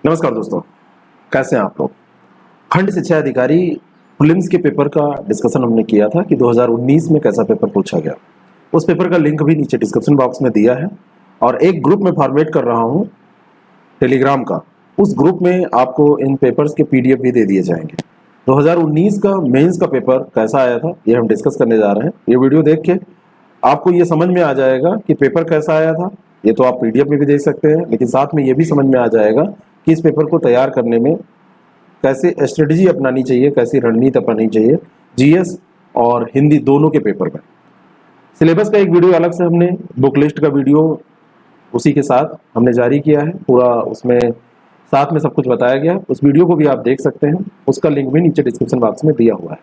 नमस्कार दोस्तों, कैसे हैं आप लोग। खंड शिक्षा अधिकारी प्रीलिम्स के पेपर का डिस्कशन हमने किया था कि 2019 में कैसा पेपर पूछा गया। उस पेपर का लिंक भी नीचे डिस्क्रिप्शन बॉक्स में दिया है और एक ग्रुप में फॉर्मेट कर रहा हूं टेलीग्राम का। उस ग्रुप में आपको इन पेपर्स के पीडीएफ भी दे दिए जाएंगे। 2019 का मेंस का पेपर कैसा आया था ये हम डिस्कस करने जा रहे हैं। ये वीडियो देख के आपको ये समझ में आ जाएगा कि पेपर कैसा आया था। ये तो आप पीडीएफ में भी देख सकते हैं, लेकिन साथ में ये भी समझ में आ जाएगा कि इस पेपर को तैयार करने में कैसे स्ट्रेटजी अपनानी चाहिए, कैसी रणनीति अपनानी चाहिए जीएस और हिंदी दोनों के पेपर में। सिलेबस का एक वीडियो अलग से हमने बुक लिस्ट का वीडियो उसी के साथ हमने जारी किया है, पूरा उसमें साथ में सब कुछ बताया गया। उस वीडियो को भी आप देख सकते हैं, उसका लिंक भी नीचे डिस्क्रिप्शन बॉक्स में दिया हुआ है।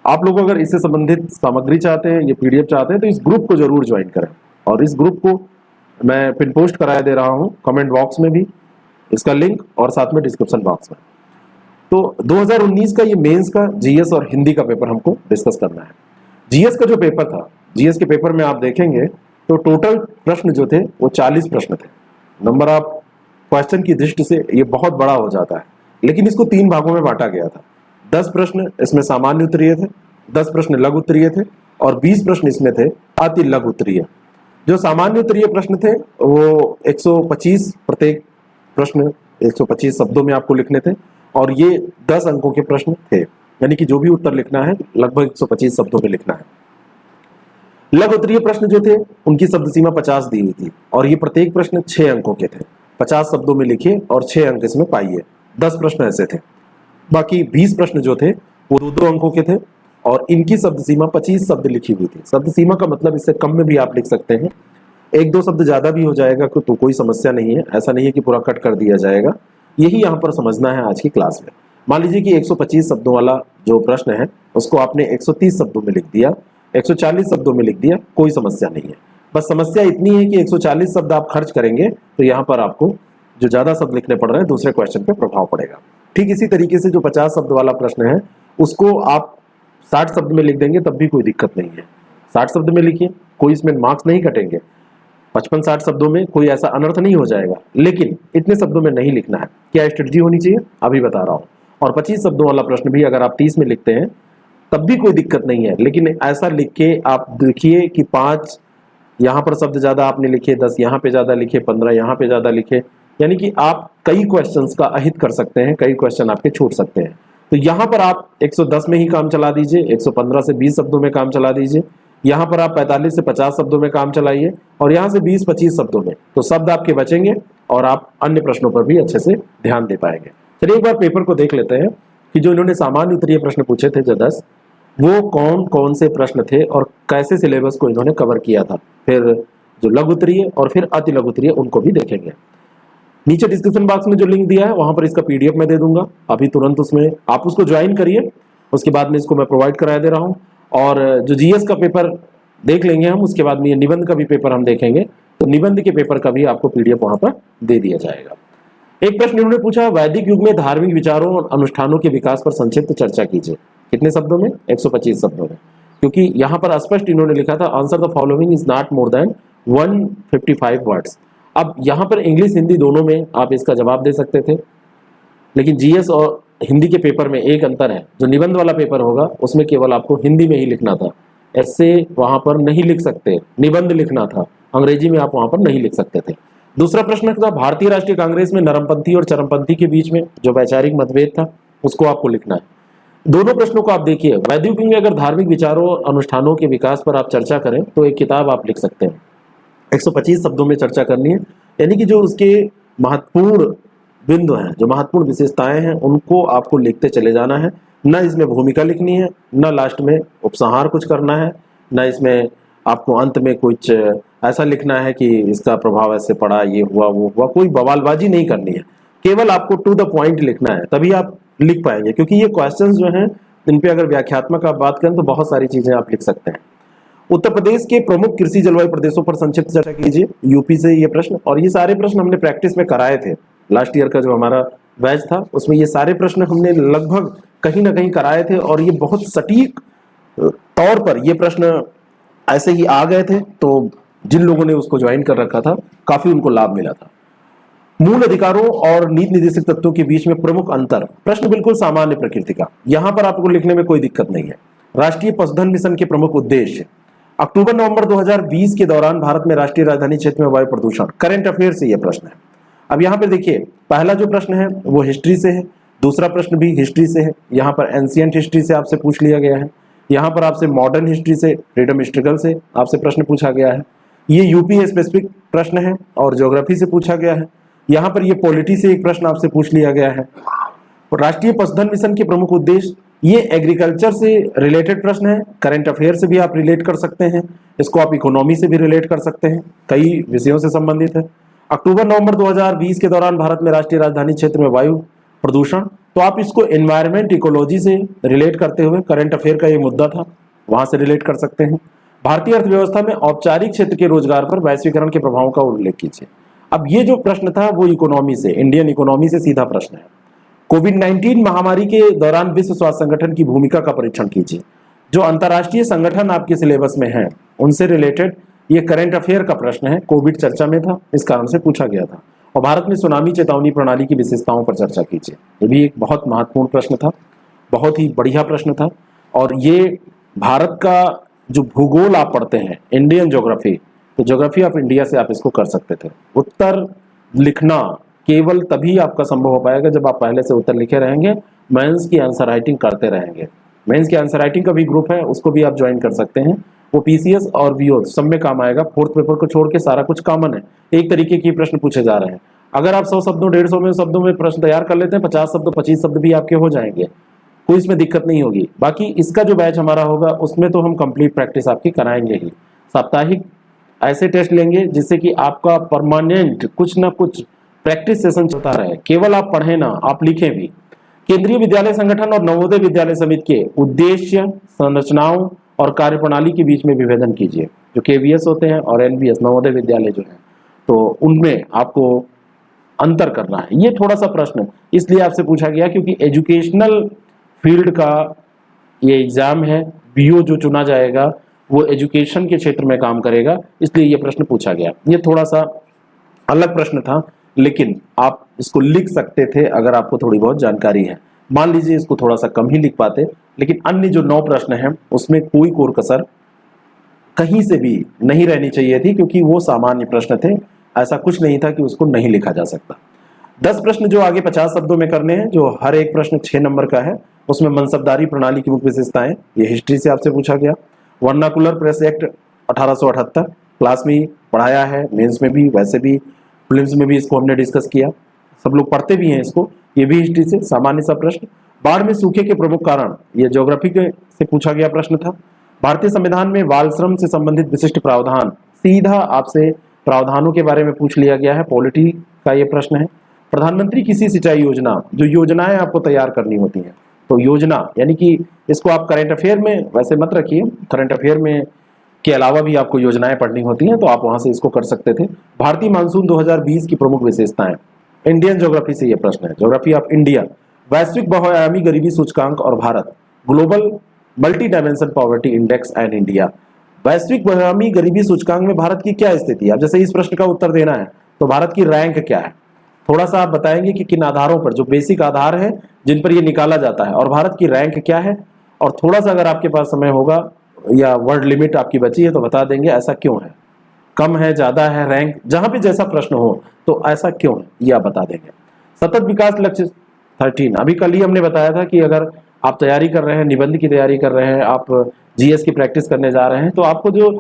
आप लोग अगर इससे संबंधित सामग्री चाहते हैं, ये पीडीएफ चाहते हैं, तो इस ग्रुप को जरूर ज्वाइन करें। और इस ग्रुप को मैं पिन पोस्ट कराया दे रहा हूँ कमेंट बॉक्स में भी इसका लिंक और साथ में डिस्क्रिप्शन बॉक्स में। तो 2019 का ये मेंस का जीएस और हिंदी का पेपर हमको डिस्कस करना है। जीएस का जो पेपर था, जीएस के पेपर में आप देखेंगे तो टोटल प्रश्न जो थे वो 40 प्रश्न थे। नंबर ऑफ क्वेश्चन की दृष्टि से ये बहुत बड़ा हो जाता है, लेकिन इसको 3 भागों में बांटा गया था। 10 प्रश्न इसमें सामान्य उत्तरीय थे, 10 प्रश्न लघु उत्तरीय थे और 20 प्रश्न इसमें थे अति लघु उत्तरीय। जो सामान्य उत्तरीय प्रश्न थे वो 125 प्रत्येक प्रश्न 125 शब्दों में आपको लिखने थे और ये 10 अंकों के प्रश्न थे, यानी कि जो भी उत्तर लिखना है लगभग 125 शब्दों में लिखना है। लघु उत्तरीय प्रश्न जो थे उनकी शब्द सीमा 50 दी हुई थी और ये प्रत्येक प्रश्न 6 अंकों के थे। 50 शब्दों में लिखिए और 6 अंक इसमें पाइए। 10 प्रश्न ऐसे थे। बाकी 20 प्रश्न जो थे वो 2-2 अंकों के थे और इनकी शब्द सीमा 25 शब्द लिखी हुई थी। शब्द सीमा का मतलब इससे कम में भी आप लिख सकते हैं, 1-2 शब्द ज्यादा भी हो जाएगा तो कोई समस्या नहीं है। ऐसा नहीं है कि पूरा कट कर दिया जाएगा। यही यहाँ पर समझना है आज की क्लास में। मान लीजिए कि 125 शब्दों वाला जो प्रश्न है उसको आपने 130 शब्दों में लिख दिया, 140 शब्दों में लिख दिया, कोई समस्या नहीं है। बस समस्या इतनी है कि 140 शब्द आप खर्च करेंगे तो यहाँ पर आपको जो ज्यादा शब्द लिखने पड़ रहे हैं दूसरे क्वेश्चन पे प्रभाव पड़ेगा। ठीक इसी तरीके से जो 50 शब्द वाला प्रश्न है उसको आप 60 शब्द में लिख देंगे तब भी कोई दिक्कत नहीं है। 60 शब्द में लिखिए, कोई इसमें मार्क्स नहीं कटेंगे। 55-60 शब्दों में कोई ऐसा अनर्थ नहीं हो जाएगा, लेकिन इतने शब्दों में नहीं लिखना है। क्या स्ट्रेटजी होनी चाहिए अभी बता रहा हूं। और 25 शब्दों वाला प्रश्न भी अगर आप 30 में लिखते हैं तब भी कोई दिक्कत नहीं है, लेकिन ऐसा लिख के आप देखिए कि 5 यहाँ पर शब्द ज्यादा आपने लिखे, 10 यहाँ पे ज्यादा लिखे, 15 यहाँ पे ज्यादा लिखे, यानी कि आप कई क्वेश्चंस का अहित कर सकते हैं, कई क्वेश्चन आपके छूट सकते हैं। तो यहाँ पर आप 110 में ही काम चला दीजिए, 115 से 20 शब्दों में काम चला दीजिए। यहाँ पर आप 45 से 50 शब्दों में काम चलाइए और यहाँ से 20-25 शब्दों में, तो शब्द आपके बचेंगे और आप अन्य प्रश्नों पर भी अच्छे से ध्यान दे पाएंगे। चलिए एक बार पेपर को देख लेते हैं कि जो इन्होंने सामान्य उत्तरीय प्रश्न पूछे थे जो 10, वो कौन कौन से प्रश्न थे और कैसे सिलेबस को इन्होंने कवर किया था। फिर जो लघु उत्तरीय और फिर अति लघु उत्तरीय उनको भी देखेंगे। नीचे डिस्क्रिप्शन बॉक्स में जो लिंक दिया है वहां पर इसका पीडीएफ मैं दे दूंगा, अभी तुरंत उसमें आप उसको ज्वाइन करिए। उसके बाद में इसको मैं प्रोवाइड करा दे रहा हूँ और जो जीएस का पेपर देख लेंगे हम, उसके बाद में ये निबंध का भी पेपर हम देखेंगे, तो निबंध के पेपर का भी आपको पीडीएफ वहां पर दे दिया जाएगा। एक प्रश्न इन्होंने पूछा, वैदिक युग में धार्मिक विचारों और अनुष्ठानों के विकास पर संक्षिप्त चर्चा कीजिए। कितने शब्दों में? 125 शब्दों में, क्योंकि यहाँ पर स्पष्ट इन्होंने लिखा था answer the following is not more than 155 words. अब यहाँ पर इंग्लिश हिंदी दोनों में आप इसका जवाब दे सकते थे, लेकिन जीएस और हिंदी के पेपर में एक अंतर है। जो निबंध वाला पेपर होगा उसमें केवल आपको हिंदी में ही लिखना था, ऐसे वहां पर नहीं लिख सकते, निबंध लिखना था, अंग्रेजी में आप वहां पर नहीं लिख सकते थे। दूसरा प्रश्न था, भारतीय राष्ट्रीय कांग्रेस में नरमपंथी और चरमपंथी के बीच में जो वैचारिक मतभेद था उसको आपको लिखना है। दोनों प्रश्नों को आप देखिए। वैदिक युग में अगर धार्मिक विचारों और अनुष्ठानों के विकास पर आप चर्चा करें तो एक किताब आप लिख सकते हैं। 125 शब्दों में चर्चा करनी है, यानी कि जो उसके महत्वपूर्ण बिंदु हैं, जो महत्वपूर्ण विशेषताएं हैं, उनको आपको लिखते चले जाना है। न इसमें भूमिका लिखनी है, न लास्ट में उपसंहार कुछ करना है, न इसमें आपको अंत में कुछ ऐसा लिखना है कि इसका प्रभाव ऐसे पड़ा, ये हुआ वो हुआ, कोई बवालबाजी नहीं करनी है। केवल आपको टू द पॉइंट लिखना है, तभी आप लिख पाएंगे। क्योंकि ये क्वेश्चंस जो हैं इन पे अगर व्याख्यात्मक आप बात करें तो बहुत सारी चीजें आप लिख सकते हैं। उत्तर प्रदेश के प्रमुख कृषि जलवायु प्रदेशों पर संक्षिप्त चर्चा कीजिए। यूपी से ये प्रश्न, और ये सारे प्रश्न हमने प्रैक्टिस में कराए थे। लास्ट ईयर का जो हमारा बैच था उसमें ये सारे प्रश्न हमने लगभग कहीं ना कहीं कराए थे और ये बहुत सटीक तौर पर ये प्रश्न ऐसे ही आ गए थे। तो जिन लोगों ने उसको ज्वाइन कर रखा था काफी उनको लाभ मिला था। मूल अधिकारों और नीति निर्देशक तत्वों के बीच में प्रमुख अंतर। प्रश्न बिल्कुल सामान्य प्रकृति का, यहां पर आपको लिखने में कोई दिक्कत नहीं है। राष्ट्रीय पशुधन मिशन के प्रमुख उद्देश्य। अक्टूबर नवंबर 2020 के दौरान भारत में राष्ट्रीय राजधानी क्षेत्र में वायु प्रदूषण, करंट अफेयर से यह प्रश्न है। अब यहाँ पे देखिए, पहला जो प्रश्न है वो हिस्ट्री से है, दूसरा प्रश्न भी हिस्ट्री से है। यहाँ पर एंशियंट हिस्ट्री से आपसे पूछ लिया गया है, यहाँ पर आपसे मॉडर्न हिस्ट्री से, फ्रीडम हिस्ट्रिकल से आपसे प्रश्न पूछा गया है। ये यूपी स्पेसिफिक प्रश्न है और ज्योग्राफी से पूछा गया है। यहाँ पर ये पॉलिटी से एक प्रश्न आपसे पूछ लिया गया है। राष्ट्रीय पशुधन मिशन के प्रमुख उद्देश्य, ये एग्रीकल्चर से रिलेटेड प्रश्न है, करंट अफेयर से भी आप रिलेट कर सकते हैं, इसको आप इकोनॉमी से भी रिलेट कर सकते हैं, कई विषयों से संबंधित है। अक्टूबर नवंबर 2020 के दौरान भारत में राष्ट्रीय राजधानी क्षेत्र में वायु प्रदूषण, तो आप इसको एनवायरमेंट इकोलॉजी से रिलेट करते हुए, करंट अफेयर का ये मुद्दा था, वहां से रिलेट कर सकते हैं। भारतीय अर्थव्यवस्था में औपचारिक क्षेत्र के रोजगार पर वैश्वीकरण के प्रभाव का उल्लेख कीजिए। अब ये जो प्रश्न था वो इकोनॉमी से, इंडियन इकोनॉमी से सीधा प्रश्न है। कोविड-19 महामारी के दौरान विश्व स्वास्थ्य संगठन की भूमिका का परीक्षण कीजिए। जो अंतर्राष्ट्रीय संगठन आपके सिलेबस में है उनसे रिलेटेड ये करंट अफेयर का प्रश्न है, कोविड चर्चा में था, इस कारण से पूछा गया था। और भारत में सुनामी चेतावनी प्रणाली की विशेषताओं पर चर्चा कीजिए, ये भी एक बहुत महत्वपूर्ण प्रश्न था, बहुत ही बढ़िया प्रश्न था। और ये भारत का जो भूगोल आप पढ़ते हैं, इंडियन ज्योग्राफी, तो ज्योग्राफी ऑफ इंडिया से आप इसको कर सकते थे। उत्तर लिखना केवल तभी आपका संभव हो पाएगा जब आप पहले से उत्तर लिखे रहेंगे, मेंस की आंसर राइटिंग करते रहेंगे। मेंस की आंसर राइटिंग का भी ग्रुप है, उसको भी आप ज्वाइन कर सकते हैं, वो पीसीएस और वीओ सब में काम आएगा। फोर्थ पेपर को छोड़ के सारा कुछ कॉमन है, एक तरीके के प्रश्न पूछे जा रहे हैं। अगर आप 100 शब्दों 150 शब्दों में प्रश्न तैयार कर लेते हैं, 50 शब्द 25 शब्द भी आपके हो जाएंगे, कोई इसमें दिक्कत नहीं होगी। बाकी इसका जो बैच हमारा होगा उसमें तो हम कंप्लीट प्रैक्टिस आपकी कराएंगे ही। साप्ताहिक ऐसे टेस्ट लेंगे जिससे कि आपका परमानेंट कुछ ना कुछ प्रैक्टिस सेशन चलता रहे, केवल आप पढ़ें ना, आप लिखें भी। केंद्रीय विद्यालय संगठन और नवोदय विद्यालय समिति के उद्देश्य, संरचनाओं और कार्यप्रणाली के बीच में विभेदन कीजिए। जो केवीएस होते हैं और एनवीएस नवोदय विद्यालय जो है, तो उनमें आपको अंतर करना है। ये थोड़ा सा प्रश्न इसलिए आपसे पूछा गया क्योंकि एजुकेशनल फील्ड का ये एग्जाम है, बीओ जो चुना जाएगा वो एजुकेशन के क्षेत्र में काम करेगा, इसलिए ये प्रश्न पूछा गया। ये थोड़ा सा अलग प्रश्न था, लेकिन आप इसको लिख सकते थे अगर आपको थोड़ी बहुत जानकारी है। मान लीजिए इसको थोड़ा सा कम ही लिख पाते, लेकिन अन्य जो 9 प्रश्न हैं उसमें कोई कोर कसर कहीं से भी नहीं रहनी चाहिए थी, क्योंकि वो सामान्य प्रश्न थे, ऐसा कुछ नहीं था कि उसको नहीं लिखा जा सकता। 10 प्रश्न जो आगे 50 शब्दों में करने हैं, जो हर एक प्रश्न 6 नंबर का है, उसमें मनसबदारी प्रणाली की मुख्य विशेषताएं, ये हिस्ट्री से आपसे पूछा गया। वर्नाकुलर प्रेस एक्ट 1878 क्लास में ही पढ़ाया है, मेंस में भी, वैसे भी प्रीलिम्स में भी इसको हमने डिस्कस किया, सब लोग पढ़ते भी हैं इसको, ये भी हिस्ट्री से सामान्य सा प्रश्न। बाढ़ में सूखे के प्रमुख कारण, ये ज्योग्राफी के से पूछा गया प्रश्न था। भारतीय संविधान में बाल श्रम से संबंधित विशिष्ट प्रावधान, सीधा आपसे प्रावधानों के बारे में पूछ लिया गया है, पॉलिटी का ये प्रश्न है। प्रधानमंत्री कृषि सिंचाई योजना, जो योजनाएं आपको तैयार करनी होती हैं, तो योजना यानी कि इसको आप करंट अफेयर में वैसे मत रखिए, करंट अफेयर में के अलावा भी आपको योजनाएं पढ़नी होती हैं, तो आप वहां से इसको कर सकते थे। भारतीय मानसून 2020 की प्रमुख विशेषताएं, इंडियन ज्योग्राफी से यह प्रश्न है, ज्योग्राफी ऑफ इंडिया। वैश्विक बहुआयामी गरीबी सूचकांक और Bharat, global multi dimension poverty index and India. वैश्विक बहुआयामी गरीबी सूचकांक में भारत की क्या स्थिति है? अब जैसे इस प्रश्न का उत्तर देना है तो भारत की रैंक क्या है, थोड़ा सा आप बताएंगे कि किन आधारों पर, जो बेसिक आधार है जिन पर ये निकाला जाता है, और भारत की रैंक क्या है। और थोड़ा सा अगर आपके पास समय होगा या वर्ड लिमिट आपकी बची है तो बता देंगे ऐसा क्यों है, कम है, ज्यादा है, रैंक, जहां पे जैसा प्रश्न हो तो ऐसा क्यों है ये आप बता देंगे। सतत विकास लक्ष्य 13, अभी कल ही हमने बताया था कि अगर आप तैयारी कर रहे हैं, निबंध की तैयारी कर रहे हैं, आप जीएस की प्रैक्टिस करने जा रहे हैं, तो आपको जो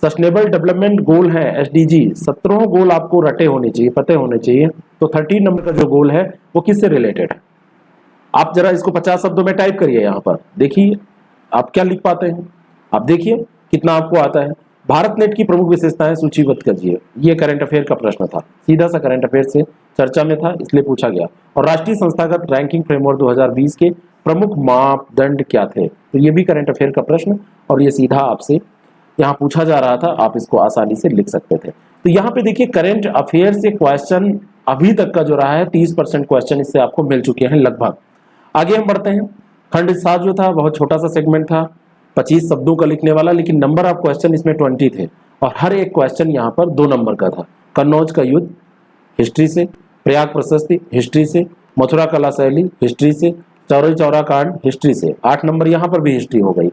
सस्टेनेबल डेवलपमेंट गोल है एसडीजी, 17 गोल आपको रटे होने चाहिए, पते होने चाहिए। तो 13 नंबर का जो गोल है वो किससे रिलेटेड है? आप जरा इसको 50 शब्दों में टाइप करिए, यहाँ पर देखिए आप क्या लिख पाते हैं, आप देखिए कितना आपको आता है। भारत नेट की प्रमुख विशेषताएं सूचीबद्ध कीजिए, ये करंट अफेयर का प्रश्न था, सीधा सा करंट अफेयर से चर्चा में था इसलिए पूछा गया। और राष्ट्रीय संस्थागत रैंकिंग फ्रेमवर्क 2020 के प्रमुख मापदंड क्या थे, तो ये भी करंट अफेयर का प्रश्न, और ये सीधा आपसे यहाँ पूछा जा रहा था, आप इसको आसानी से लिख सकते थे। तो यहाँ पे देखिए करंट अफेयर से क्वेश्चन अभी तक का जो रहा है 30% क्वेश्चन इससे आपको मिल चुके हैं लगभग। आगे हम बढ़ते हैं। खंड 7 जो था बहुत छोटा सा सेगमेंट था, 25 शब्दों का लिखने वाला, लेकिन नंबर ऑफ क्वेश्चन इसमें 20 थे और हर एक क्वेश्चन यहाँ पर 2 नंबर का था। कन्नौज का युद्ध हिस्ट्री से, प्रयाग प्रशस्ति हिस्ट्री से, मथुरा कला शैली हिस्ट्री से, चौरी चौरा कांड हिस्ट्री से, 8 नंबर यहाँ पर भी हिस्ट्री हो गई।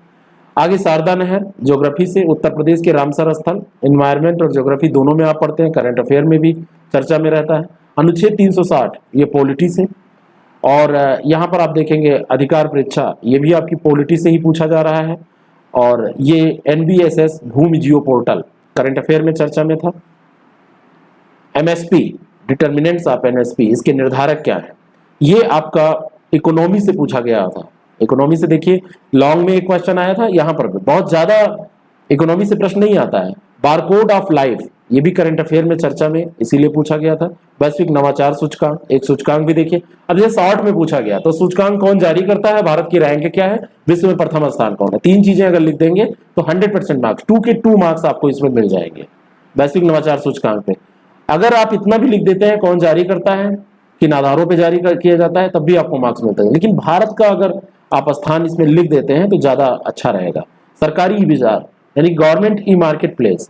आगे शारदा नहर ज्योग्राफी से, उत्तर प्रदेश के रामसर स्थल एनवायरमेंट और ज्योग्राफी दोनों में आप पढ़ते हैं, करंट अफेयर में भी चर्चा में रहता है। अनुच्छेद 360 ये पॉलिटी से, और यहाँ पर आप देखेंगे अधिकार परीक्षा ये भी आपकी पॉलिटी से ही पूछा जा रहा है। और ये NBSS भूमि जियो पोर्टल करंट अफेयर में चर्चा में था। MSP डिटर्मिनेंट्स ऑफ NSP इसके निर्धारक क्या है, ये आपका इकोनॉमी से पूछा गया था। इकोनॉमी से देखिए लॉन्ग में एक क्वेश्चन आया था, यहाँ पर भी बहुत ज्यादा इकोनॉमी से प्रश्न नहीं आता है। बारकोड ऑफ लाइफ ये भी करंट अफेयर में चर्चा में इसीलिए पूछा गया था। वैश्विक नवाचार सूचकांक, एक सूचकांक भी देखिए। अब ये शॉर्ट में पूछा गया तो सूचकांक कौन जारी करता है, भारत की रैंक क्या है, विश्व में प्रथम स्थान कौन है, 3 चीजें अगर लिख देंगे तो 100% मार्क्स 2 के 2 मार्क्स आपको इसमें मिल जाएंगे वैश्विक नवाचार सूचकांक पे। अगर आप इतना भी लिख देते हैं कौन जारी करता है, किन आधारों पर जारी किया जाता है, तब भी आपको मार्क्स मिलते हैं। लेकिन भारत का अगर आप स्थान इसमें लिख देते हैं तो ज्यादा अच्छा रहेगा। सरकारी ई बाजार यानी गवर्नमेंट ई मार्केट प्लेस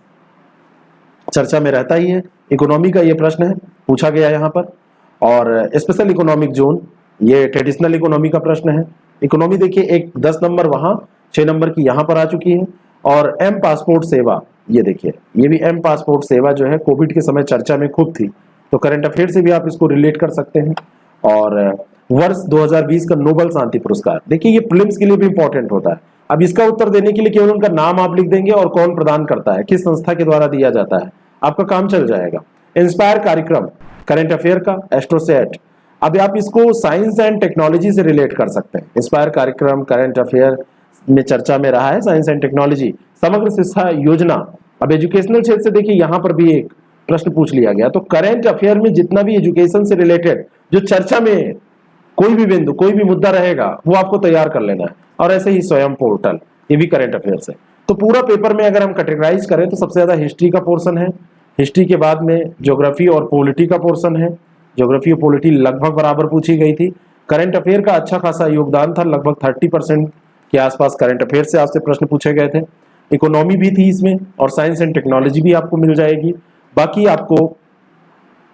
चर्चा में रहता ही है। इकोनॉमी का ये प्रश्न है, पूछा गया यहाँ पर। और स्पेशल इकोनॉमिक जोन ये ट्रेडिशनल इकोनॉमी का प्रश्न है। इकोनॉमी देखिए एक 10 नंबर वहाँ, 6 नंबर की यहाँ पर आ चुकी है। और एम पासपोर्ट सेवा ये देखिए, ये भी एम पासपोर्ट सेवा जो है कोविड के समय चर्चा में खूब थी, तो करंट अफेयर से भी आप इसको रिलेट कर सकते हैं। और वर्ष 2020 का नोबेल शांति पुरस्कार देखिए ये प्रीलिम्स के लिए भी इंपॉर्टेंट होता है। अब इसका उत्तर देने के लिए केवल उनका नाम आप लिख देंगे और कौन प्रदान करता है, किस संस्था के द्वारा दिया जाता है, आपका काम चल जाएगा। इंस्पायर कार्यक्रम करंट अफेयर का, एस्ट्रोसेट, अब आप इसको साइंस एंड टेक्नोलॉजी से रिलेट कर सकते हैं। इंस्पायर कार्यक्रम करंट अफेयर में चर्चा में रहा है, साइंस एंड टेक्नोलॉजी। समग्र शिक्षा योजना, अब एजुकेशनल क्षेत्र से देखिए यहाँ पर भी एक प्रश्न पूछ लिया गया। तो करंट अफेयर में जितना भी एजुकेशन से रिलेटेड जो चर्चा में कोई भी बिंदु कोई भी मुद्दा रहेगा वो आपको तैयार कर लेना है। और ऐसे ही स्वयं पोर्टल ये भी करंट अफेयर से। तो पूरा पेपर में अगर हम कैटेगराइज करें तो सबसे ज्यादा हिस्ट्री का पोर्शन है, हिस्ट्री के बाद में ज्योग्राफी और पॉलिटी का पोर्शन है। ज्योग्राफी और पॉलिटी लगभग बराबर पूछी गई थी। करंट अफेयर का अच्छा खासा योगदान था, लगभग 30% के आसपास करंट अफेयर से आपसे प्रश्न पूछे गए थे। इकोनॉमी भी थी इसमें और साइंस एंड टेक्नोलॉजी भी आपको मिल जाएगी। बाकी आपको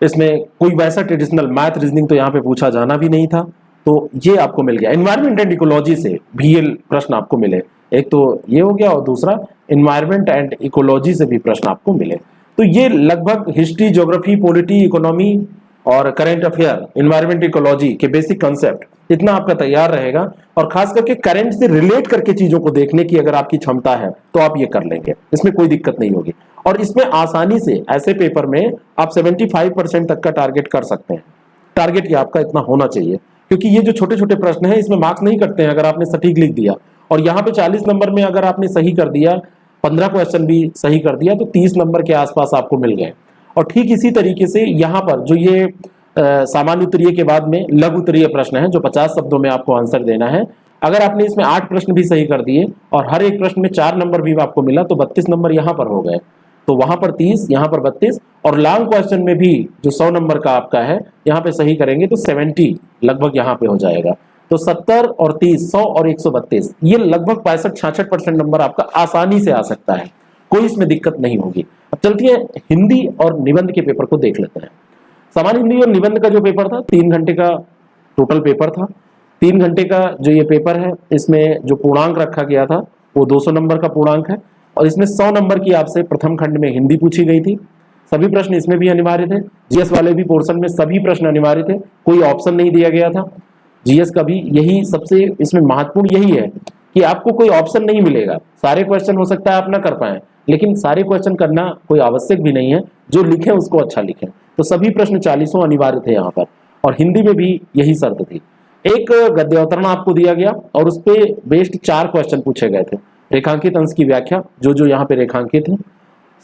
इसमें कोई वैसा ट्रेडिशनल मैथ रीजनिंग तो यहाँ पे पूछा जाना भी नहीं था, तो ये आपको मिल गया। एनवायरमेंट एंड इकोलॉजी से भी ये प्रश्न आपको मिले, एक तो ये हो गया और दूसरा एनवायरमेंट एंड इकोलॉजी से भी प्रश्न आपको मिले। तो ये लगभग हिस्ट्री, ज्योग्राफी, पॉलिटी, इकोनॉमी और करंट अफेयर, एनवायरमेंट, इकोलॉजी के बेसिक कंसेप्ट इतना आपका तैयार रहेगा। और खास करके करंट से रिलेट करके चीजों को देखने की अगर आपकी क्षमता है तो आप ये कर लेंगे, इसमें कोई दिक्कत नहीं होगी। और इसमें आसानी से ऐसे पेपर में आप 75% तक का टारगेट कर सकते हैं। टारगेट ये आपका इतना होना चाहिए, क्योंकि ये जो छोटे छोटे प्रश्न हैं इसमें मार्क्स नहीं कटते हैं अगर आपने सटीक लिख दिया। और यहाँ पे 40 नंबर में अगर आपने सही कर दिया, 15 क्वेश्चन भी सही कर दिया, तो 30 नंबर के आसपास आपको मिल गए। और ठीक इसी तरीके से यहाँ पर जो ये सामान्य उत्तरीय के बाद में लघु उत्तरीय प्रश्न है जो 50 शब्दों में आपको आंसर देना है, अगर आपने इसमें 8 प्रश्न भी सही कर दिए और हर एक प्रश्न में 4 नंबर भी आपको मिला तो 32 नंबर यहाँ पर हो गए। तो वहां पर 30, यहाँ पर 32, और लॉन्ग क्वेश्चन में भी जो 100 नंबर का आपका है यहाँ पे सही करेंगे तो 70 लगभग यहाँ पे हो जाएगा। तो 70 और 30, 100 और 132, ये लगभग 65-66% नंबर आपका आसानी से आ सकता है, कोई इसमें दिक्कत नहीं होगी। अब चलती है हिंदी और निबंध के पेपर को देख लेते हैं। सामान्य हिंदी और निबंध का जो पेपर था 3 घंटे का टोटल पेपर था। 3 घंटे का जो ये पेपर है इसमें जो पूर्णांक रखा गया था वो 200 नंबर का पूर्णांक है। और इसमें 100 नंबर की आपसे प्रथम खंड में हिंदी पूछी गई थी। सभी प्रश्न इसमें भी अनिवार्य थे। जीएस वाले भी पोर्शन में सभी प्रश्न अनिवार्य थे, कोई ऑप्शन नहीं दिया गया था। जीएस का भी यही सबसे इसमें महत्वपूर्ण यही है कि आपको कोई ऑप्शन नहीं मिलेगा। सारे क्वेश्चन हो सकता है आप ना कर पाए, लेकिन सारे क्वेश्चन करना कोई आवश्यक भी नहीं है, जो लिखें उसको अच्छा लिखें। तो सभी प्रश्न 40 अनिवार्य थे यहाँ पर, और हिंदी में भी यही शर्त थी। एक गद्यावतरण आपको दिया गया और उस पर बेस्ड 4 क्वेश्चन पूछे गए थे। रेखांकित अंश की व्याख्या, जो यहाँ पे रेखांकित है।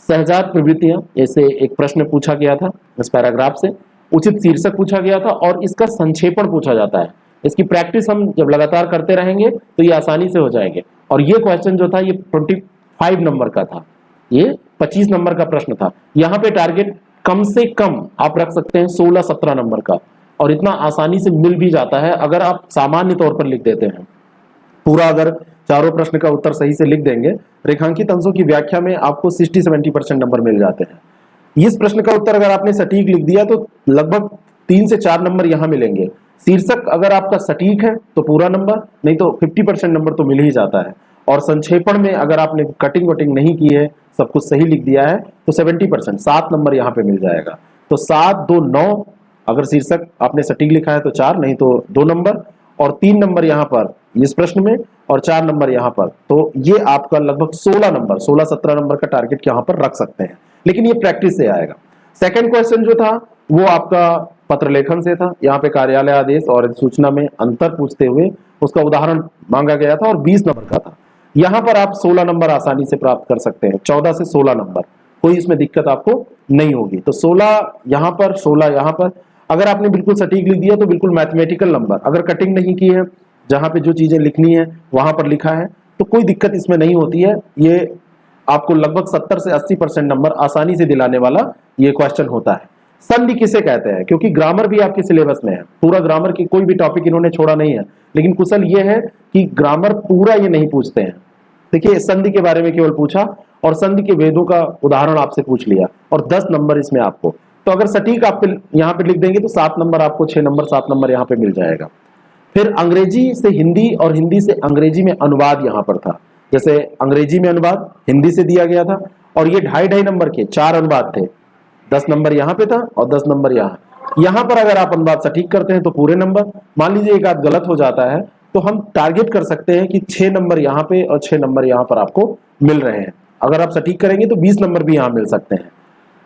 सहजात प्रवृत्तियां, ऐसे एक प्रश्न पूछा गया था इस पैराग्राफ से। उचित शीर्षक पूछा गया था और इसका संक्षेपण पूछा जाता है। इसकी प्रैक्टिस हम जब लगातार करते रहेंगे तो ये आसानी से हो जाएंगे। और ये क्वेश्चन जो था ये 25 नंबर का था, ये 25 नंबर का प्रश्न था। यहाँ पे टारगेट कम से कम आप रख सकते हैं 16-17 नंबर का, और इतना आसानी से मिल भी जाता है अगर आप सामान्य तौर पर लिख देते हैं। पूरा अगर चारों प्रश्न का उत्तर सही से लिख देंगे, रेखांकित अंशों की व्याख्या में आपको 60-70% नंबर मिल जाते हैं। इस प्रश्न का उत्तर अगर आपने सटीक लिख दिया तो लगभग 3 से 4 नंबर यहाँ मिलेंगे। शीर्षक अगर आपका सटीक है तो पूरा नंबर, नहीं तो 50% नंबर तो मिल ही जाता है। और संक्षेपण में अगर आपने कटिंग वटिंग नहीं की है, सब कुछ सही लिख दिया है, तो 70% 7 नंबर यहाँ पे मिल जाएगा। तो 7 2 9, अगर शीर्षक आपने सटीक लिखा है तो 4, नहीं तो 2 नंबर, और 3 नंबर यहाँ पर इस प्रश्न में, और 4 नंबर यहाँ पर। तो ये आपका लगभग 16 नंबर, 16-17 नंबर का टारगेट यहाँ पर रख सकते हैं, लेकिन ये प्रैक्टिस से आएगा। सेकंड क्वेश्चन जो था वो आपका पत्र लेखन से था। यहाँ पे कार्यालय आदेश और सूचना में अंतर पूछते हुए उसका उदाहरण मांगा गया था और 20 नंबर का था। यहाँ पर आप 16 नंबर आसानी से प्राप्त कर सकते हैं, 14 से 16 नंबर, कोई इसमें दिक्कत आपको नहीं होगी। तो 16 यहाँ पर, 16 यहाँ पर। अगर आपने बिल्कुल सटीक लिख दिया तो बिल्कुल मैथमेटिकल नंबर, अगर कटिंग नहीं की है, जहां पे जो चीजें लिखनी है वहां पर लिखा है, तो कोई दिक्कत इसमें नहीं होती है। ये आपको लगभग 70 से 80% नंबर आसानी से दिलाने वाला ये क्वेश्चन होता है। संधि किसे कहते हैं, क्योंकि ग्रामर भी आपके सिलेबस में है, पूरा ग्रामर की कोई भी टॉपिक इन्होंने छोड़ा नहीं है, लेकिन कुशल ये है कि ग्रामर पूरा ये नहीं पूछते हैं। देखिए, संधि के बारे में केवल पूछा और संधि के वेदों का उदाहरण आपसे पूछ लिया और 10 नंबर इसमें आपको। तो अगर सटीक आप यहाँ पे लिख देंगे तो 7 नंबर आपको, 6 नंबर 7 नंबर यहाँ पे मिल जाएगा। फिर अंग्रेजी से हिंदी और हिंदी से अंग्रेजी में अनुवाद यहाँ पर था। जैसे अंग्रेजी में अनुवाद हिंदी से दिया गया था और ये 2.5-2.5 नंबर के 4 अनुवाद थे। 10 नंबर यहाँ पे था और 10 नंबर यहाँ। यहाँ पर अगर आप अनुवाद सटीक करते हैं तो पूरे नंबर। मान लीजिए एक आध गलत हो जाता है तो हम टारगेट कर सकते हैं कि 6 नंबर यहाँ पे और 6 नंबर यहाँ पर आपको मिल रहे हैं। अगर आप सटीक करेंगे तो 20 नंबर भी यहाँ मिल सकते हैं।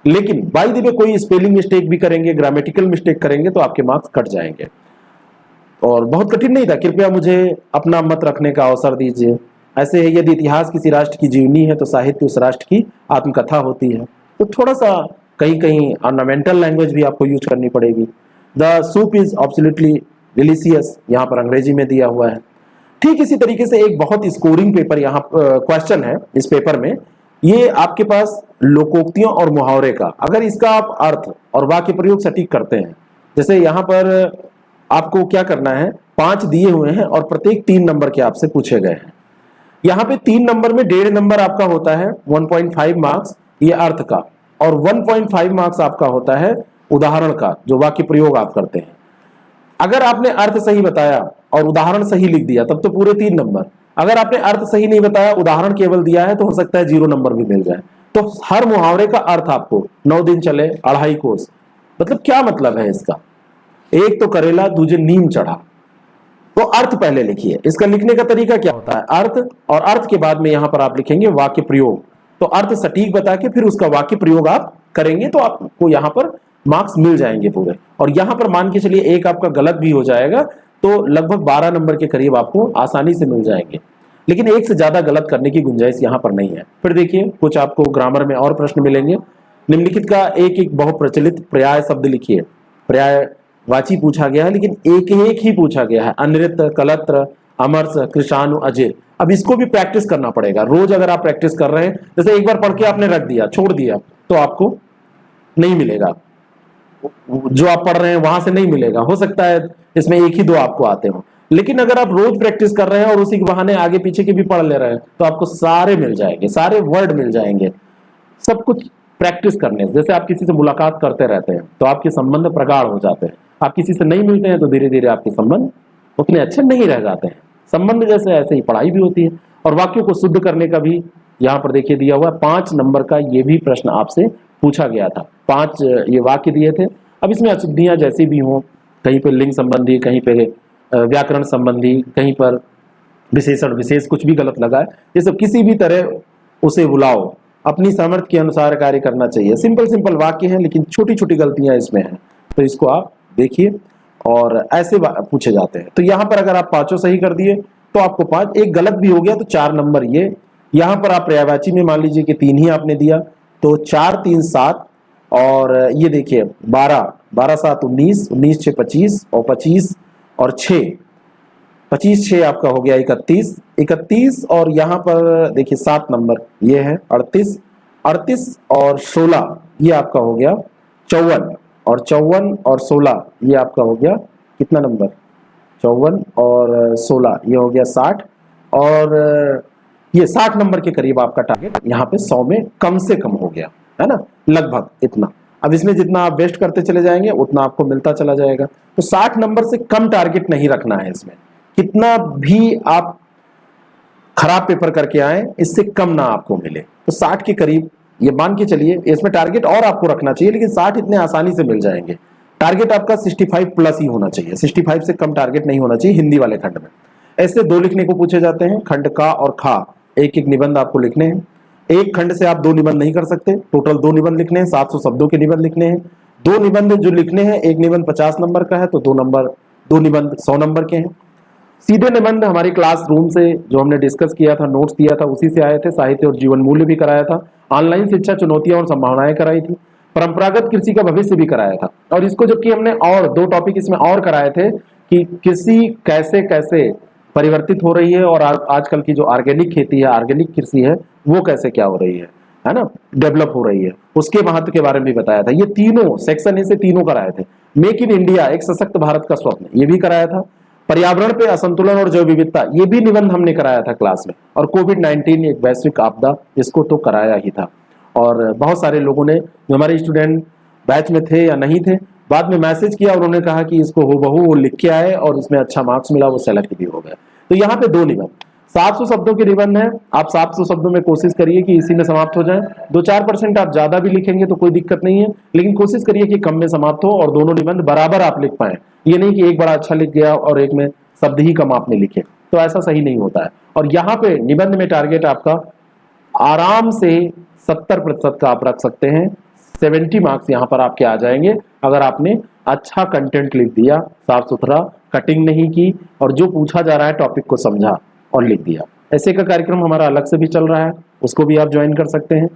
लेकिन बाय द वे कोई स्पेलिंग मिस्टेक भी करेंगे, ग्रामेटिकल मिस्टेक करेंगे तो आपके मार्क्स कट जाएंगे। और बहुत कठिन नहीं था, कृपया मुझे अपना मत रखने का अवसर दीजिए। ऐसे है, यदि इतिहास किसी राष्ट्र की जीवनी है तो साहित्य उस राष्ट्र की आत्मकथा होती है। तो थोड़ा सा कहीं कहीं ऑर्नामेंटल लैंग्वेज भी आपको यूज करनी पड़ेगी। The soup is absolutely delicious, यहाँ पर अंग्रेजी में दिया हुआ है। ठीक इसी तरीके से एक बहुत स्कोरिंग पेपर यहाँ क्वेश्चन है इस पेपर में। ये आपके पास लोकोक्तियों और मुहावरे का, अगर इसका आप अर्थ और वाक्य प्रयोग सटीक करते हैं, जैसे यहाँ पर आपको क्या करना है, 5 दिए हुए हैं और प्रत्येक 3 नंबर के आपसे पूछे गए हैं। यहाँ पे 3 नंबर में 1.5 नंबर आपका होता है 1.5 मार्क्स ये अर्थ का, और 1.5 मार्क्स आपका होता है उदाहरण का, जो वाक्य प्रयोग आप करते हैं। अगर आपने अर्थ सही बताया और उदाहरण सही लिख दिया तब तो पूरे 3 नंबर। अगर आपने अर्थ सही नहीं बताया, उदाहरण केवल दिया है, तो हो सकता है 0 नंबर भी मिल जाए। तो हर मुहावरे का अर्थ आपको 9 दिन चले 2.5 कोस, मतलब क्या मतलब है इसका, एक तो करेला दूजे नीम चढ़ा। तो अर्थ पहले लिखिए। इसका लिखने का तरीका क्या होता है, अर्थ, और अर्थ के बाद में यहां पर आप लिखेंगे वाक्य प्रयोग। तो अर्थ सटीक बता के फिर उसका वाक्य प्रयोग आप करेंगे तो आपको यहां पर मार्क्स मिल जाएंगे पूरे। और यहां पर मान के चलिए एक आपका गलत भी हो जाएगा तो लगभग 12 नंबर के करीब आपको आसानी से मिल जाएंगे, लेकिन एक से ज्यादा गलत करने की गुंजाइश यहां पर नहीं है। फिर देखिए, कुछ आपको ग्रामर में और प्रश्न मिलेंगे। निम्नलिखित का एक एक बहु प्रचलित पर्याय शब्द लिखिए। पर्यायवाची पूछा गया है, लेकिन एक एक ही पूछा गया है। अनृत, कलत्र, अमरस, कृषाणु, अजय। अब इसको भी प्रैक्टिस करना पड़ेगा। रोज अगर आप प्रैक्टिस कर रहे हैं, जैसे एक बार पढ़ के आपने रख दिया, छोड़ दिया, तो आपको नहीं मिलेगा। जो आप पढ़ रहे हैं वहां से नहीं मिलेगा। हो सकता है इसमें 1 ही 2 आपको आते हो, लेकिन अगर आप रोज प्रैक्टिस कर रहे हैं और उसी के बहाने आगे पीछे के भी पढ़ ले रहे हैं तो आपको सारे मिल जाएंगे, सारे वर्ड मिल जाएंगे। सब कुछ प्रैक्टिस करने से, जैसे आप किसी से मुलाकात करते रहते हैं तो आपके संबंध प्रगाढ़ हो जाते हैं। आप किसी से नहीं मिलते हैं तो धीरे धीरे आपके संबंध उतने अच्छे नहीं रह जाते हैं। संबंध जैसे ऐसे ही पढ़ाई भी होती है। और वाक्यों को शुद्ध करने का भी यहाँ पर देखिए दिया हुआ है। 5 नंबर का ये भी प्रश्न आपसे पूछा गया था। 5 ये वाक्य दिए थे। अब इसमें अशुद्धियां जैसी भी हों, कहीं पे लिंग संबंधी, कहीं पे व्याकरण संबंधी, कहीं पर विशेषण विशेष कुछ भी गलत लगा है, ये सब किसी भी तरह उसे बुलाओ। अपनी सामर्थ्य के अनुसार कार्य करना चाहिए। सिंपल सिंपल वाक्य हैं, लेकिन छोटी छोटी गलतियां इसमें हैं, तो इसको आप देखिए। और ऐसे पूछे जाते हैं। तो यहाँ पर अगर आप 5 सही कर दिए तो आपको 5, एक गलत भी हो गया तो 4 नंबर ये। यहाँ पर आप पर्यायवाची में मान लीजिए कि 3 ही आपने दिया, तो 4 3 7, और ये देखिए 12 12 7 19, 19 6 25, और 25 और 6, 25 6 आपका हो गया 31 31, और यहाँ पर देखिए 7 नंबर ये है 38 38, और 16 ये आपका हो गया 54, और 54 और 16 ये आपका हो गया कितना नंबर, 54 और 16 ये हो गया 60, और ये 60 नंबर के करीब आपका टारगेट यहाँ पे 100 में कम से कम हो गया है ना, लगभग इतना। अब इसमें जितना आप वेस्ट करते चले जाएंगे उतना आपको मिलता चला जाएगा। तो 60 नंबर से कम टारगेट नहीं रखना है इसमें, कितना भी आप खराब पेपर करके आए इससे कम ना आपको मिले। तो 60 के करीब ये मान के चलिए, इसमें टारगेट और आपको रखना चाहिए, लेकिन 60 इतने आसानी से मिल जाएंगे। टारगेट आपका 65 प्लस ही होना चाहिए, 65 से कम टारगेट नहीं होना चाहिए हिंदी वाले खंड में। ऐसे 2 लिखने को पूछे जाते हैं, खंड का और खा, एक एक निबंध आपको लिखने हैं। एक खंड से आप 2 निबंध नहीं कर सकते, टोटल 2 निबंध लिखने हैं, 700 शब्दों के निबंध लिखने हैं। 2 निबंध जो लिखने हैं, एक निबंध 50 नंबर का है तो 2 निबंध 100 नंबर के हैं। सीधे निबंध हमारी क्लासरूम से जो हमने डिस्कस किया था, नोट्स दिया था, उसी से आए थे। साहित्य और जीवन मूल्य भी कराया था, ऑनलाइन शिक्षा चुनौतियां और संभावनाएं कराई थी, परंपरागत कृषि का भविष्य भी कराया था। और इसको जबकि हमने और 2 टॉपिक इसमें और कराए थे कि कृषि कैसे कैसे परिवर्तित हो रही है और आजकल की जो ऑर्गेनिक खेती है, ऑर्गेनिक कृषि है, वो कैसे क्या हो रही है ना, डेवलप हो रही है, उसके महत्व के बारे में भी बताया था। ये तीनों सेक्शन ए से तीनों कराए थे। मेक इन इंडिया, एक सशक्त भारत का स्वप्न, ये भी कराया था। पर्यावरण पे असंतुलन और जैव विविधता, ये भी निबंध हमने कराया था क्लास में। और कोविड-19 एक वैश्विक आपदा, इसको तो कराया ही था। और बहुत सारे लोगों ने, जो हमारे स्टूडेंट बैच में थे या नहीं थे, बाद में मैसेज किया और उन्होंने कहा कि इसको हूबहू वो लिख के आए और इसमें अच्छा मार्क्स मिला, वो सेलेक्ट भी हो गए। तो यहाँ पे 2 निबंध, 700 शब्दों के निबंध है। आप 700 शब्दों में कोशिश करिए कि इसी में समाप्त हो जाए। 2-4% आप ज्यादा भी लिखेंगे तो कोई दिक्कत नहीं है, लेकिन कोशिश करिए कि कम में समाप्त हो और दोनों निबंध बराबर आप लिख पाए। ये नहीं कि एक बड़ा अच्छा लिख गया और एक में शब्द ही कम आपने लिखे, तो ऐसा सही नहीं होता है। और यहाँ पे निबंध में टारगेट आपका आराम से 70% का आप रख सकते हैं। 70 मार्क्स यहाँ पर आपके आ जाएंगे अगर आपने अच्छा कंटेंट लिख दिया, साफ सुथरा, कटिंग नहीं की और जो पूछा जा रहा है टॉपिक को समझा और लिख दिया। ऐसे का कार्यक्रम हमारा अलग से भी चल रहा है, उसको भी आप ज्वाइन कर सकते हैं।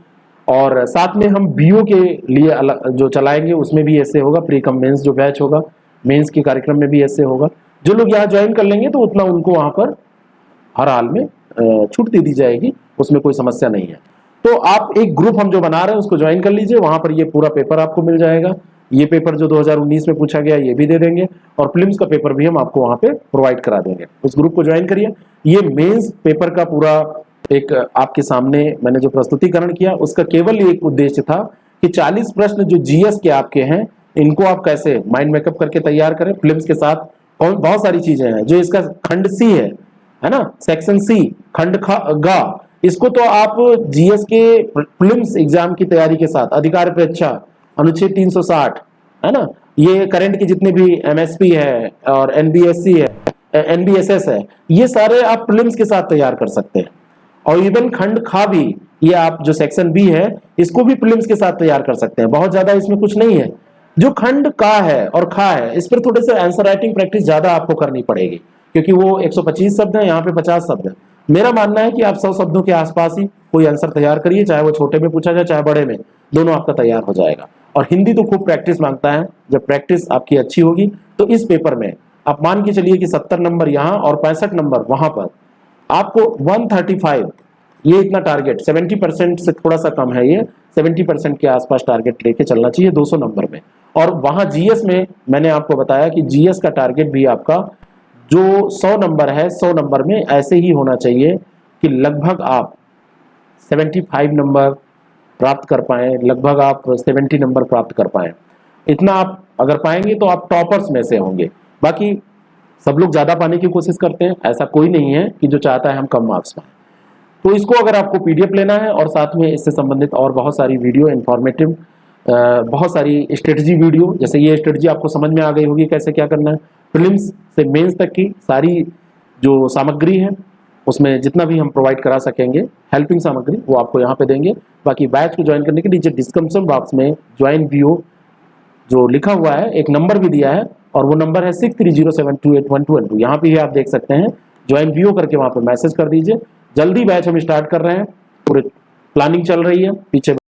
और साथ में हम बीओ के लिए अलग जो चलाएंगे, उसमें भी ऐसे होगा। प्री कम मेंस जो बैच होगा, मेंस के कार्यक्रम में भी ऐसे होगा। जो लोग यहाँ ज्वाइन कर लेंगे तो उतना उनको वहाँ पर हर हाल में छूट दे दी जाएगी, उसमें कोई समस्या नहीं है। तो आप एक ग्रुप हम जो बना रहे हैं उसको ज्वाइन कर लीजिए, वहां पर ये पूरा पेपर आपको मिल जाएगा। ये पेपर जो 2019 में पूछा गया ये भी दे देंगे और प्रीलिम्स का पेपर भी हम आपको वहां पे प्रोवाइड करा देंगे। उस ग्रुप को ज्वाइन करिए। ये मेंस पेपर का पूरा एक आपके सामने मैंने जो प्रस्तुतिकरण किया, उसका केवल एक उद्देश्य था कि 40 प्रश्न जो जीएस के आपके हैं, इनको आप कैसे माइंड मेकअप करके तैयार करें। प्रीलिम्स के साथ और बहुत सारी चीजें हैं। जो इसका खंड सी है ना, सेक्शन सी, खंड गा, इसको तो आप जीएस के प्रीलिम्स एग्जाम की तैयारी के साथ अधिकार परीक्षा, अनुच्छेद 360 है ना, ये करंट की जितने भी एमएसपी है और एनबीएससी है, एनबीएसएस है, ये सारे आप प्रीलिम्स के साथ तैयार कर सकते हैं। और इवन खंड खा भी, ये आप जो सेक्शन बी है, इसको भी प्रीलिम्स के साथ तैयार कर सकते हैं। बहुत ज्यादा इसमें कुछ नहीं है। जो खंड का है और खा है, इस पर थोड़े से आंसर राइटिंग प्रैक्टिस ज्यादा आपको करनी पड़ेगी, क्योंकि वो 125 शब्द है, यहाँ पे 50 शब्द है। मेरा मानना है कि आप 100 शब्दों के आसपास ही कोई आंसर तैयार करिए, चाहे वो छोटे में पूछा जाए चाहे बड़े में, दोनों आपका तैयार हो जाएगा। और हिंदी तो खूब प्रैक्टिस मांगता है। जब प्रैक्टिस आपकी अच्छी होगी तो इस पेपर में आप मान के चलिए कि 70 नंबर यहाँ और 65 नंबर वहां पर, आपको 135, ये इतना टारगेट 70% से थोड़ा सा कम है, ये 70% के आसपास टारगेट लेके चलना चाहिए 200 नंबर में। और वहां जीएस में मैंने आपको बताया कि जीएस का टारगेट भी आपका जो 100 नंबर है, 100 नंबर में ऐसे ही होना चाहिए कि लगभग आप 75 नंबर प्राप्त कर पाए, लगभग आप 70 नंबर प्राप्त कर पाए। इतना आप अगर पाएंगे तो आप टॉपर्स में से होंगे। बाकी सब लोग ज्यादा पाने की कोशिश करते हैं, ऐसा कोई नहीं है कि जो चाहता है हम कम मार्क्स पाएं। तो इसको अगर आपको पीडीएफ लेना है और साथ में इससे संबंधित और बहुत सारी वीडियो इन्फॉर्मेटिव, बहुत सारी स्ट्रेटजी वीडियो, जैसे ये स्ट्रेटजी आपको समझ में आ गई होगी कैसे क्या करना है। प्रीलिम्स से मेंस तक की सारी जो सामग्री है, उसमें जितना भी हम प्रोवाइड करा सकेंगे हेल्पिंग सामग्री, वो आपको यहाँ पे देंगे। बाकी बैच को ज्वाइन करने के नीचे डिस्क्रिप्शन बॉक्स में ज्वाइन वीओ जो लिखा हुआ है, एक नंबर भी दिया है और वो नंबर है 6307281212। यहाँ पे आप देख सकते हैं, ज्वाइन वीओ करके वहाँ पे मैसेज कर दीजिए। जल्दी बैच हम स्टार्ट कर रहे हैं, पूरे प्लानिंग चल रही है, पीछे